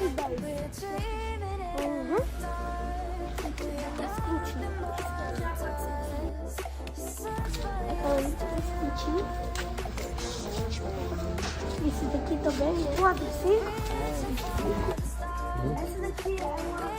Угу. Ключи. Esse daqui também é 4, 5. Esse daqui é uma...